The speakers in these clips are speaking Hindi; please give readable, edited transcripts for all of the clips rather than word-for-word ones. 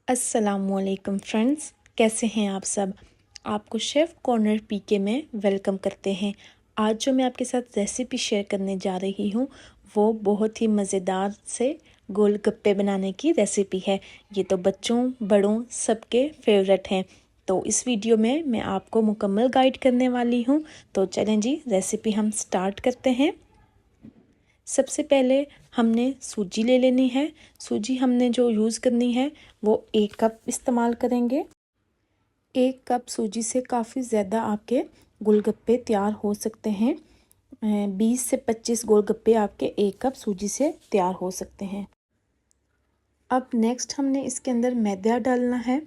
अस्सलामुअलैकुम फ्रेंड्स, कैसे हैं आप सब। आपको शेफ़ कॉर्नर पीके में वेलकम करते हैं। आज जो मैं आपके साथ रेसिपी शेयर करने जा रही हूँ वो बहुत ही मज़ेदार से गोलगप्पे बनाने की रेसिपी है। ये तो बच्चों बड़ों सबके फेवरेट हैं। तो इस वीडियो में मैं आपको मुकम्मल गाइड करने वाली हूँ। तो चलें जी, रेसिपी हम स्टार्ट करते हैं। सबसे पहले हमने सूजी ले लेनी है। सूजी हमने जो यूज़ करनी है वो 1 कप इस्तेमाल करेंगे। 1 कप सूजी से काफ़ी ज़्यादा आपके गोलगप्पे तैयार हो सकते हैं। 20 से 25 गोलगप्पे आपके 1 कप सूजी से तैयार हो सकते हैं। अब नेक्स्ट हमने इसके अंदर मैदा डालना है।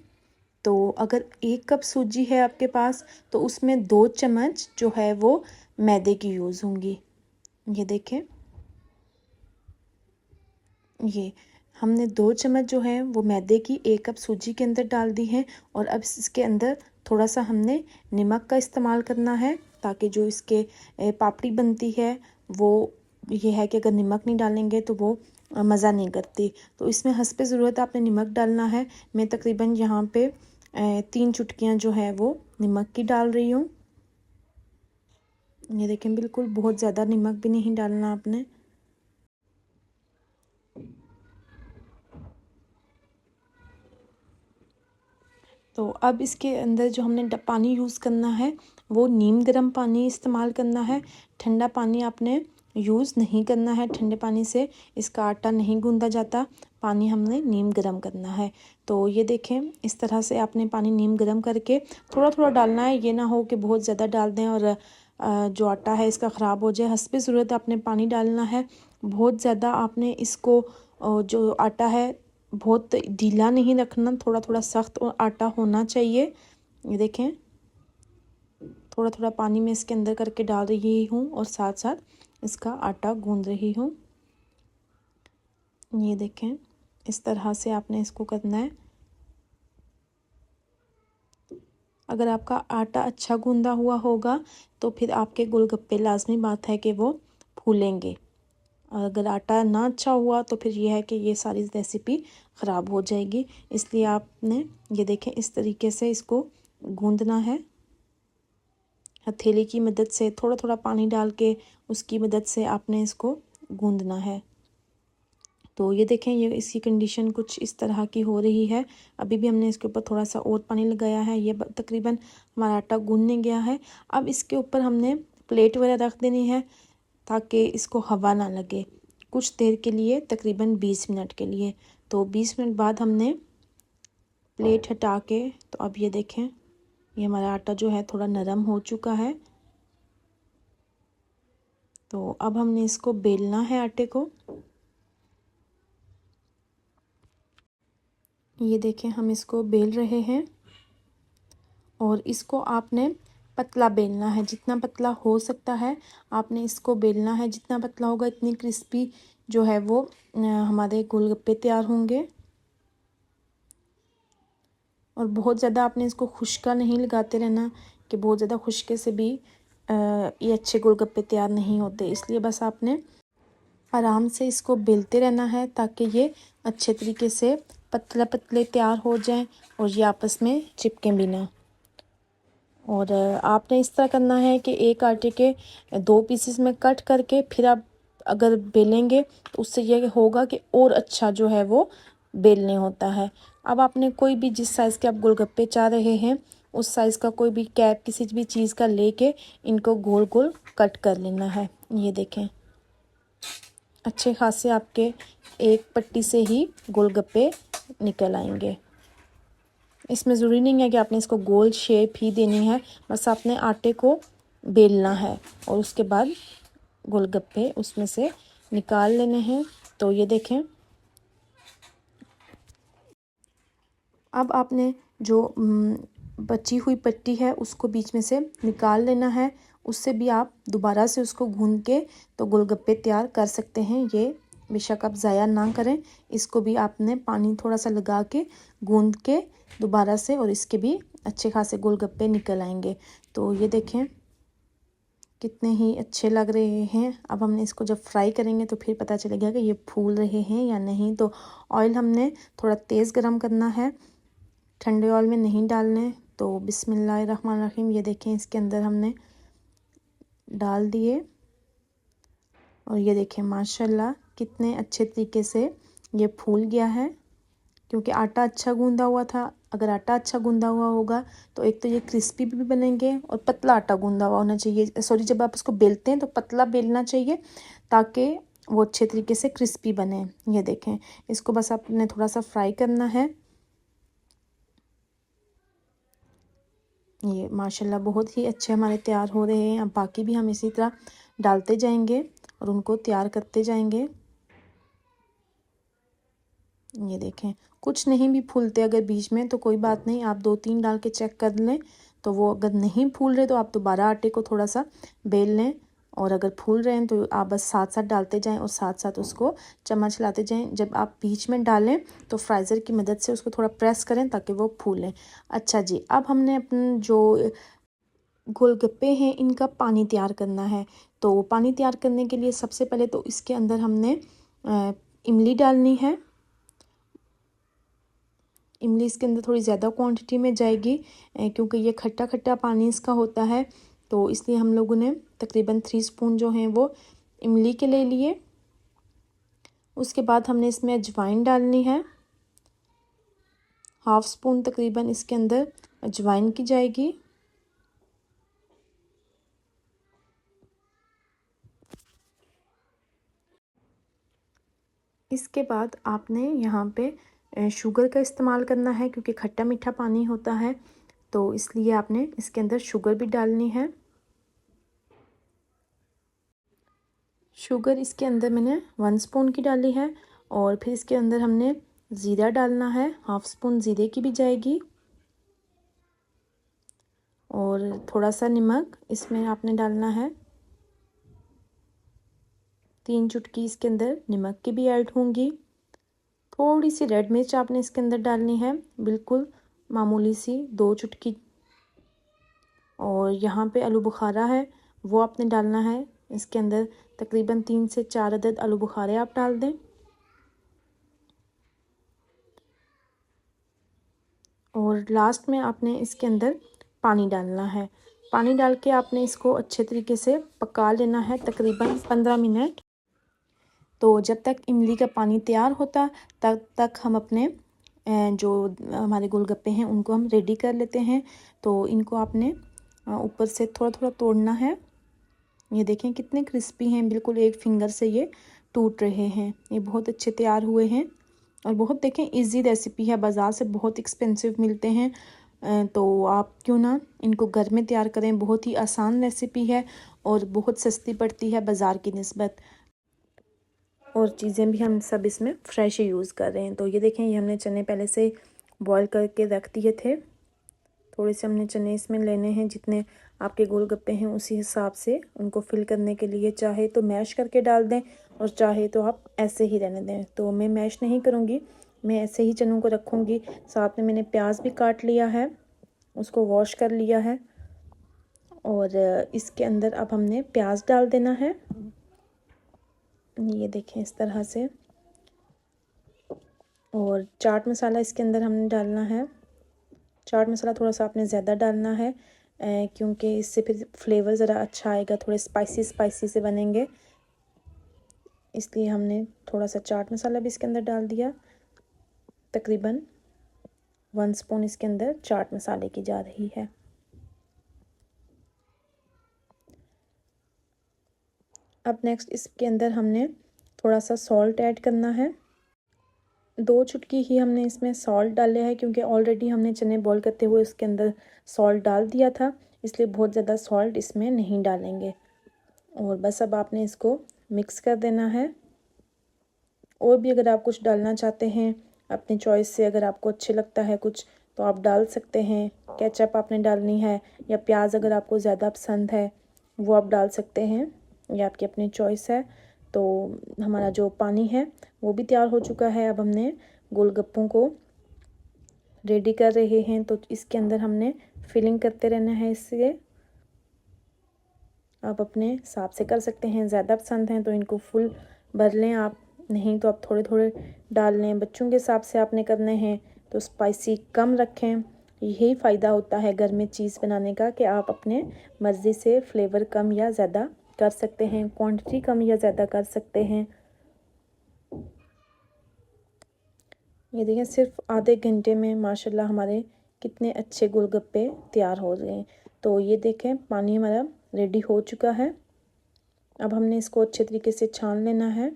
तो अगर 1 कप सूजी है आपके पास तो उसमें 2 चम्मच जो है वो मैदे की यूज़ होंगी। ये देखें, ये हमने 2 चम्मच जो है वो मैदे की 1 कप सूजी के अंदर डाल दी है। और अब इसके अंदर थोड़ा सा हमने नमक का इस्तेमाल करना है ताकि जो इसके पापड़ी बनती है वो ये है कि अगर नमक नहीं डालेंगे तो वो मज़ा नहीं करती। तो इसमें हस्बे ज़रूरत आपने नमक डालना है। मैं तकरीबन यहाँ पे 3 चुटकियाँ जो है वो नमक की डाल रही हूँ। ये देखें, बिल्कुल बहुत ज़्यादा नमक भी नहीं डालना आपने। तो अब इसके अंदर जो हमने पानी यूज़ करना है वो नीम गर्म पानी इस्तेमाल करना है। ठंडा पानी आपने यूज़ नहीं करना है। ठंडे पानी से इसका आटा नहीं गूंदा जाता। पानी हमने नीम गर्म करना है। तो ये देखें, इस तरह से आपने पानी नीम गर्म करके थोड़ा थोड़ा डालना है। ये ना हो कि बहुत ज़्यादा डाल दें और जो आटा है इसका ख़राब हो जाए। हस्बे ज़रूरत आपने पानी डालना है। बहुत ज़्यादा आपने इसको जो आटा है बहुत ढीला नहीं रखना, थोड़ा थोड़ा सख्त आटा होना चाहिए। ये देखें, थोड़ा थोड़ा पानी मैं इसके अंदर करके डाल रही हूँ और साथ साथ इसका आटा गूंद रही हूँ। ये देखें, इस तरह से आपने इसको करना है। अगर आपका आटा अच्छा गूंदा हुआ होगा तो फिर आपके गोलगप्पे लाजमी बात है कि वो फूलेंगे। और अगर आटा ना अच्छा हुआ तो फिर ये है कि ये सारी रेसिपी ख़राब हो जाएगी। इसलिए आपने ये देखें इस तरीके से इसको गूंदना है। हथेली की मदद से थोड़ा थोड़ा पानी डाल के उसकी मदद से आपने इसको गूंदना है। तो ये देखें, ये इसकी कंडीशन कुछ इस तरह की हो रही है। अभी भी हमने इसके ऊपर थोड़ा सा और पानी लगाया है। ये तकरीबन हमारा आटा गूंदने गया है। अब इसके ऊपर हमने प्लेट वगैरह रख देनी है ताकि इसको हवा ना लगे कुछ देर के लिए, तकरीबन 20 मिनट के लिए। तो 20 मिनट बाद हमने प्लेट हटा के, तो अब ये देखें, ये हमारा आटा जो है थोड़ा नरम हो चुका है। तो अब हमने इसको बेलना है आटे को। ये देखें, हम इसको बेल रहे हैं और इसको आपने पतला बेलना है। जितना पतला हो सकता है आपने इसको बेलना है। जितना पतला होगा इतनी क्रिस्पी जो है वो हमारे गोलगप्पे तैयार होंगे। और बहुत ज़्यादा आपने इसको खुश्का नहीं लगाते रहना कि बहुत ज़्यादा खुश्के से भी ये अच्छे गोलगप्पे तैयार नहीं होते। इसलिए बस आपने आराम से इसको बेलते रहना है ताकि ये अच्छे तरीके से पतले पतले तैयार हो जाएं और ये आपस में चिपकें भी ना। और आपने इस तरह करना है कि एक आटे के 2 पीसेस में कट करके फिर आप अगर बेलेंगे तो उससे ये होगा कि और अच्छा जो है वो बेलने होता है। अब आपने कोई भी जिस साइज़ के आप गोलगप्पे चाह रहे हैं उस साइज़ का कोई भी कैप किसी भी चीज़ का लेके इनको गोल गोल कट कर लेना है। ये देखें, अच्छे खासे आपके एक पट्टी से ही गोलगप्पे निकल आएंगे। इसमें ज़रूरी नहीं है कि आपने इसको गोल शेप ही देनी है, बस आपने आटे को बेलना है और उसके बाद गोलगप्पे उसमें से निकाल लेने हैं। तो ये देखें, अब आपने जो बची हुई पट्टी है उसको बीच में से निकाल लेना है। उससे भी आप दोबारा से उसको गूंद के तो गोलगप्पे तैयार कर सकते हैं। ये बेशक आप ज़ाया ना करें, इसको भी आपने पानी थोड़ा सा लगा के गूंद के दोबारा से, और इसके भी अच्छे खासे गोलगप्पे निकल आएंगे। तो ये देखें, कितने ही अच्छे लग रहे हैं। अब हमने इसको जब फ्राई करेंगे तो फिर पता चलेगा कि ये फूल रहे हैं या नहीं। तो ऑयल हमने थोड़ा तेज़ गरम करना है, ठंडे ऑयल में नहीं डालने। तो बिस्मिल्लाहिर्रहमानिर्रहीम, ये देखें इसके अंदर हमने डाल दिए और ये देखें माशाल्लाह कितने अच्छे तरीके से ये फूल गया है, क्योंकि आटा अच्छा गूंदा हुआ था। अगर आटा अच्छा गूंदा हुआ होगा तो एक तो ये क्रिस्पी भी बनेंगे और पतला आटा गूंदा हुआ होना चाहिए। सॉरी, जब आप इसको बेलते हैं तो पतला बेलना चाहिए ताकि वो अच्छे तरीके से क्रिस्पी बने। ये देखें, इसको बस आपने थोड़ा सा फ्राई करना है। ये माशाल्लाह बहुत ही अच्छे हमारे तैयार हो रहे हैं। अब बाकी भी हम इसी तरह डालते जाएंगे और उनको तैयार करते जाएंगे। ये देखें, कुछ नहीं भी फूलते अगर बीच में तो कोई बात नहीं, आप 2-3 डाल के चेक कर लें। तो वो अगर नहीं फूल रहे तो आप दोबारा आटे को थोड़ा सा बेल लें, और अगर फूल रहे हैं तो आप बस साथ साथ डालते जाएं और साथ साथ उसको चम्मच लाते जाएं। जब आप बीच में डालें तो फ्राइज़र की मदद से उसको थोड़ा प्रेस करें ताकि वो फूलें। अच्छा जी, अब हमने अपने जो गोलगप्पे हैं इनका पानी तैयार करना है। तो पानी तैयार करने के लिए सबसे पहले तो इसके अंदर हमने इमली डालनी है। इमली इसके अंदर थोड़ी ज़्यादा क्वांटिटी में जाएगी, क्योंकि ये खट्टा खट्टा पानी इसका होता है। तो इसलिए हम लोगों ने तकरीबन 3 स्पून जो हैं वो इमली के ले लिए। उसके बाद हमने इसमें अजवाइन डालनी है, 1/2 स्पून तकरीबन इसके अंदर अजवाइन की जाएगी। इसके बाद आपने यहाँ पे शुगर का इस्तेमाल करना है, क्योंकि खट्टा मीठा पानी होता है तो इसलिए आपने इसके अंदर शुगर भी डालनी है। शुगर इसके अंदर मैंने 1 स्पून की डाली है, और फिर इसके अंदर हमने ज़ीरा डालना है, 1/2 स्पून ज़ीरे की भी जाएगी। और थोड़ा सा नमक इसमें आपने डालना है, 3 चुटकी इसके अंदर नमक की भी ऐड होंगी। थोड़ी सी रेड मिर्च आपने इसके अंदर डालनी है, बिल्कुल मामूली सी 2 चुटकी। और यहाँ पे आलू बुखारा है वो आपने डालना है इसके अंदर, तकरीबन 3 से 4 अदद आलू बुखारे आप डाल दें। और लास्ट में आपने इसके अंदर पानी डालना है। पानी डाल के आपने इसको अच्छे तरीके से पका लेना है तकरीबन 15 मिनट। तो जब तक इमली का पानी तैयार होता तब तक हम अपने जो हमारे गोलगप्पे हैं उनको हम रेडी कर लेते हैं। तो इनको आपने ऊपर से थोड़ा थोड़ा तोड़ना है। ये देखें कितने क्रिस्पी हैं, बिल्कुल एक फिंगर से ये टूट रहे हैं। ये बहुत अच्छे तैयार हुए हैं और बहुत देखें इजी रेसिपी है, बाज़ार से बहुत एक्सपेंसिव मिलते हैं। तो आप क्यों ना इनको घर में तैयार करें, बहुत ही आसान रेसिपी है और बहुत सस्ती पड़ती है बाज़ार की निस्बत। और चीज़ें भी हम सब इसमें फ्रेश ही यूज़ कर रहे हैं। तो ये देखें, ये हमने चने पहले से बॉईल करके रख दिए थे। थोड़े से हमने चने इसमें लेने हैं, जितने आपके गोलगप्पे हैं उसी हिसाब से उनको फिल करने के लिए चाहे तो मैश करके डाल दें और चाहे तो आप ऐसे ही रहने दें। तो मैं मैश नहीं करूँगी, मैं ऐसे ही चनों को रखूँगी। साथ में मैंने प्याज भी काट लिया है, उसको वॉश कर लिया है। और इसके अंदर अब हमने प्याज डाल देना है, ये देखें इस तरह से। और चाट मसाला इसके अंदर हमने डालना है। चाट मसाला थोड़ा सा आपने ज़्यादा डालना है, क्योंकि इससे फिर फ्लेवर ज़रा अच्छा आएगा, थोड़े स्पाइसी स्पाइसी से बनेंगे, इसलिए हमने थोड़ा सा चाट मसाला भी इसके अंदर डाल दिया। तकरीबन 1 स्पून इसके अंदर चाट मसाले की जा रही है। अब नेक्स्ट इसके अंदर हमने थोड़ा सा सॉल्ट ऐड करना है। 2 चुटकी ही हमने इसमें सॉल्ट डाले है, क्योंकि ऑलरेडी हमने चने बॉईल करते हुए उसके अंदर सॉल्ट डाल दिया था, इसलिए बहुत ज़्यादा सॉल्ट इसमें नहीं डालेंगे। और बस अब आपने इसको मिक्स कर देना है। और भी अगर आप कुछ डालना चाहते हैं अपनी चॉइस से, अगर आपको अच्छे लगता है कुछ तो आप डाल सकते हैं। केचप आपने डालनी है या प्याज अगर आपको ज़्यादा पसंद है वो आप डाल सकते हैं, ये आपकी अपनी चॉइस है। तो हमारा जो पानी है वो भी तैयार हो चुका है। अब हमने गोलगप्पों को रेडी कर रहे हैं, तो इसके अंदर हमने फिलिंग करते रहना है इससे। आप अपने हिसाब से कर सकते हैं। ज़्यादा पसंद हैं तो इनको फुल भर लें आप, नहीं तो आप थोड़े थोड़े डाल लें। बच्चों के हिसाब से आपने करने हैं तो स्पाइसी कम रखें। यही फ़ायदा होता है घर में चीज़ बनाने का कि आप अपने मर्ज़ी से फ्लेवर कम या ज़्यादा कर सकते हैं, क्वांटिटी कम या ज़्यादा कर सकते हैं। ये देखें सिर्फ आधे घंटे में माशाल्लाह हमारे कितने अच्छे गोलगप्पे तैयार हो गए। तो ये देखें पानी हमारा रेडी हो चुका है। अब हमने इसको अच्छे तरीके से छान लेना है।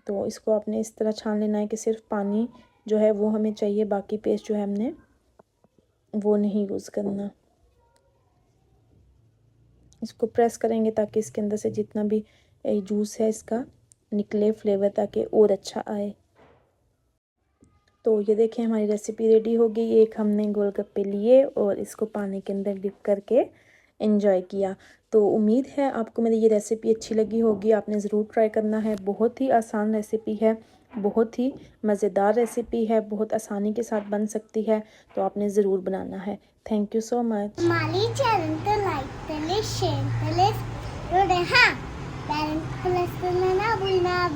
तो इसको आपने इस तरह छान लेना है कि सिर्फ पानी जो है वो हमें चाहिए, बाकी पेस्ट जो है हमने वो नहीं यूज़ करना। इसको प्रेस करेंगे ताकि इसके अंदर से जितना भी जूस है इसका निकले फ्लेवर, ताकि और अच्छा आए। तो ये देखें हमारी रेसिपी रेडी हो गई। एक हमने गोलगप्पे लिए और इसको पानी के अंदर डिप करके एंजॉय किया। तो उम्मीद है आपको मेरी ये रेसिपी अच्छी लगी होगी। आपने ज़रूर ट्राई करना है। बहुत ही आसान रेसिपी है, बहुत ही मज़ेदार रेसिपी है, बहुत आसानी के साथ बन सकती है। तो आपने ज़रूर बनाना है। Thank you so much. हमारी चैनल को लाइक करें, शेयर करें और हाँ बेल आइकन प्रेस करना ना भूलना।